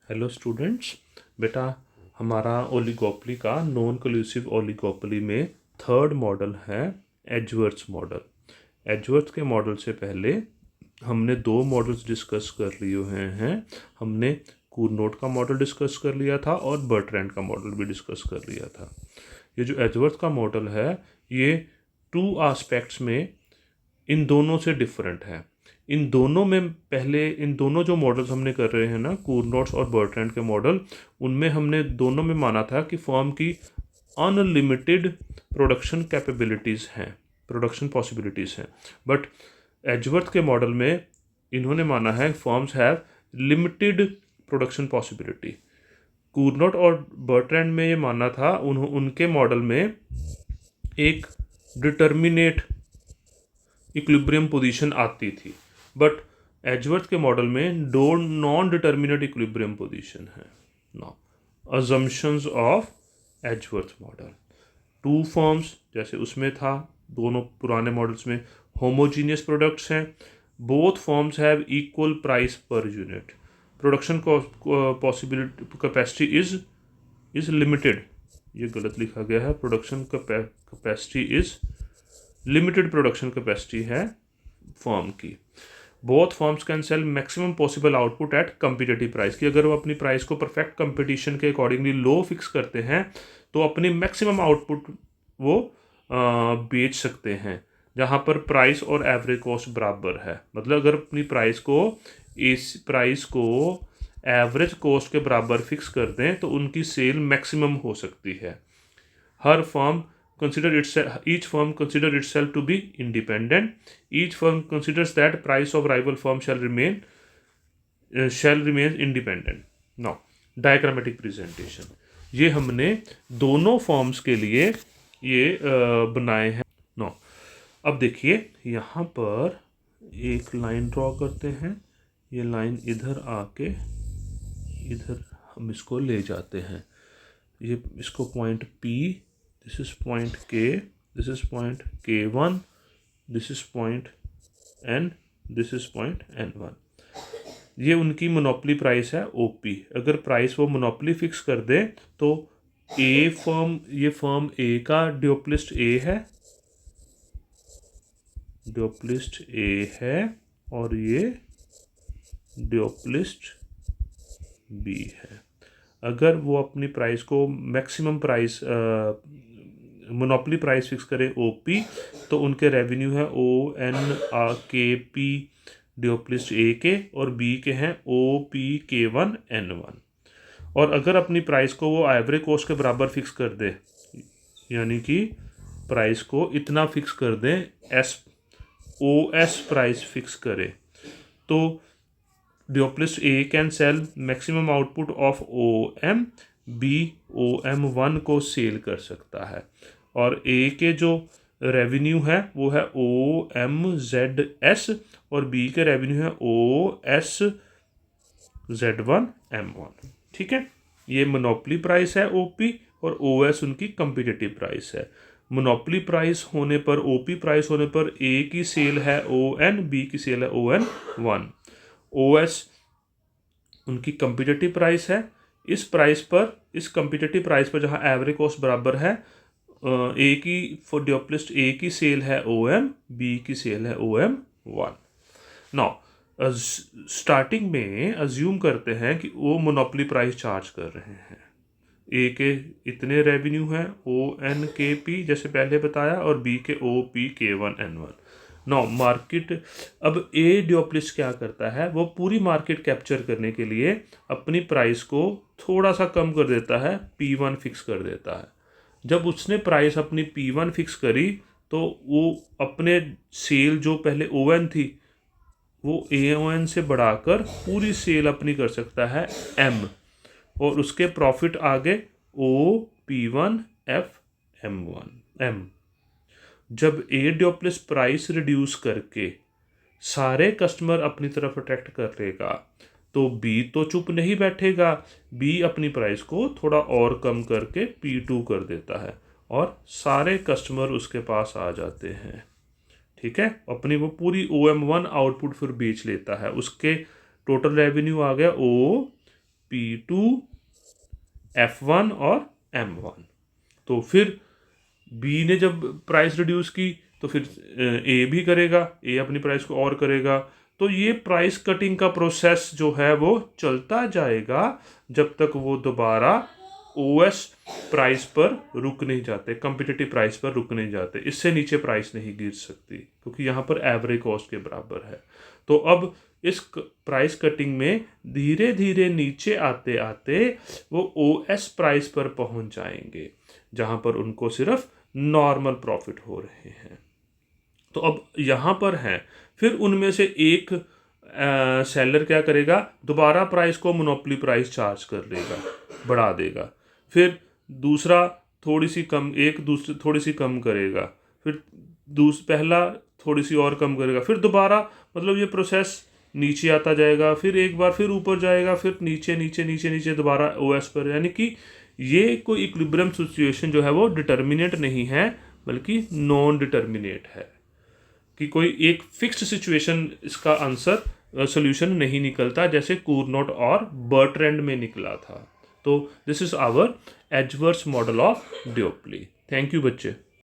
Hello students. बेटा, हमारा oligopoly का नॉन कोल्यूसिव ओलिगोपोली में थर्ड मॉडल है एडवर्ड्स मॉडल। एडवर्ड्स के मॉडल से पहले हमने दो मॉडल्स डिस्कस कर लिए हैं। हमने कूरनोट का मॉडल डिस्कस कर लिया था और बर्ट्रैंड का मॉडल भी डिस्कस कर लिया था। ये जो एडवर्ड्स का मॉडल है ये टू आस्पेक्ट्स में इन दोनों से डिफरेंट है। इन दोनों में पहले इन दोनों जो मॉडल्स हमने कर रहे हैं ना, कूरनोट्स और बर्ट्रैंड के मॉडल, उनमें हमने दोनों में माना था कि फर्म की अनलिमिटेड प्रोडक्शन कैपेबिलिटीज़ हैं, प्रोडक्शन पॉसिबिलिटीज़ हैं। बट एजवर्थ के मॉडल में इन्होंने माना है firms have limited production possibility. Cournot और बर्ट्रैंड में ये माना था, उनके मॉडल में एक डिटर्मिनेट इक्विलिब्रियम पोजीशन आती थी, बट एजवर्थ के मॉडल में दो नॉन डिटर्मिनेट इक्विलिब्रियम पोजीशन है। Now assumptions of Edgeworth model, two forms जैसे उसमें था, दोनों पुराने मॉडल्स में होमोजीनियस प्रोडक्ट्स हैं। Both forms have equal price per unit. Production possibility capacity is limited. ये गलत लिखा गया है, production capacity is limited, production capacity है फर्म की। Both firms can sell maximum possible output at competitive price, कि अगर वो अपनी प्राइस को परफेक्ट कंपटीशन के अकॉर्डिंगली लो फिक्स करते हैं तो अपनी मैक्सिमम आउटपुट वो बेच सकते हैं, जहाँ पर प्राइस और एवरेज कॉस्ट बराबर है। मतलब अगर अपनी प्राइस को एवरेज कॉस्ट के बराबर फिक्स कर दें तो उनकी सेल मैक्सिमम हो सकती है। हर firm each firm consider itself to be independent. Each firm considers that price of rival firm shall remain independent. Now diagrammatic presentation, ये हमने दोनों फॉर्म्स के लिए ये बनाए हैं। नो, अब देखिए यहाँ पर एक लाइन ड्रॉ करते हैं। ये लाइन इधर आके इधर हम इसको ले जाते हैं। ये इसको point P, this is point K, this is point K1, this is point N, this is point N1। ये उनकी मोनोपोली प्राइस है OP। अगर प्राइस वो मोनोपोली फिक्स कर दे तो ये फर्म A का ड्यूप्लिस्ट A है और ये ड्यूप्लिस्ट B है। अगर वो अपनी प्राइस को maximum price monopoly price fix करे OP, तो उनके रेवेन्यू है ONKP ड्यूप्लिस्ट A के, और B के हैं OPK1N1। और अगर अपनी प्राइस को वो एवरेज कॉस्ट के बराबर फिक्स कर दे, यानी कि प्राइस को इतना फिक्स कर दें, OS प्राइस फिक्स करे, तो ड्यूप्लिस्ट A can sell maximum output of OM, B OM1 को सेल कर सकता है, और A के जो रेवेन्यू है वो है OMZS और B के रेवेन्यू है OSZ1M1। ठीक है, ये मोनोपोली प्राइस है OP और OS उनकी कम्पिटिटिव प्राइस है। मोनोपोली प्राइस होने पर, OP प्राइस होने पर A की सेल है ON, B की सेल है ON1। OS उनकी कम्पिटिटिव प्राइस है। इस कम्पिटिटिव प्राइस पर जहाँ एवरेज कॉस्ट बराबर है, फॉर ड्यूप्लिस्ट A की सेल है OM, B की सेल है OM1। नाउ स्टार्टिंग में अज्यूम करते हैं कि वो मोनोपोली प्राइस चार्ज कर रहे हैं। A के इतने रेवेन्यू हैं ONKP जैसे पहले बताया, और B के OPK1N1। नो मार्केट, अब A ड्यूप्लिस्ट क्या करता है, वो पूरी मार्केट कैप्चर करने के लिए अपनी प्राइस को थोड़ा सा कम कर देता है, P1 फिक्स कर देता है। जब उसने प्राइस अपनी P1 फिक्स करी तो वो अपने सेल जो पहले ON थी वो AON से बढ़ाकर पूरी सेल अपनी कर सकता है M, और उसके प्रॉफिट आगे OP1FM1M। जब A ड्यूप्लिस्ट प्राइस रिड्यूस करके सारे कस्टमर अपनी तरफ अट्रैक्ट कर लेगा तो B तो चुप नहीं बैठेगा, B अपनी प्राइस को थोड़ा और कम करके P2 कर देता है और सारे कस्टमर उसके पास आ जाते हैं। ठीक है, अपनी वो पूरी OM1 आउटपुट फिर बेच लेता है। उसके टोटल रेवेन्यू आ गया P2, F1 और M1। तो फिर बी ने जब प्राइस रिड्यूस की तो फिर ए भी करेगा, ए अपनी प्राइस को और करेगा। तो ये प्राइस कटिंग का प्रोसेस जो है वो चलता जाएगा जब तक वो दोबारा ओएस प्राइस पर रुक नहीं जाते, कम्पिटिटिव प्राइस पर रुक नहीं जाते। इससे नीचे प्राइस नहीं गिर सकती क्योंकि यहाँ पर एवरेज कॉस्ट के बराबर है। तो अब इस प्राइस कटिंग में धीरे धीरे नीचे आते आते वो ओएस प्राइस पर पहुंच जाएंगे जहां पर उनको सिर्फ नॉर्मल प्रॉफिट हो रहे हैं। तो अब यहाँ पर हैं, फिर उनमें से एक सेलर क्या करेगा, दोबारा प्राइस को मोनोपोली प्राइस चार्ज कर लेगा, बढ़ा देगा। फिर दूसरा थोड़ी सी कम, एक दूसरे थोड़ी सी कम करेगा, फिर पहला थोड़ी सी और कम करेगा, फिर दोबारा मतलब ये प्रोसेस नीचे आता जाएगा, फिर एक बार फिर ऊपर जाएगा, फिर नीचे नीचे नीचे नीचे दोबारा ओएस पर। यानी कि ये कोई इक्विलिब्रियम सिचुएशन जो है वो डिटर्मिनेट नहीं है बल्कि नॉन डिटर्मिनेट है, कि कोई एक फिक्स्ड सिचुएशन इसका आंसर सॉल्यूशन नहीं निकलता जैसे कूरनॉट और बर्ट्रैंड में निकला था। तो this is our adverse model of duopoly. Thank you बच्चे।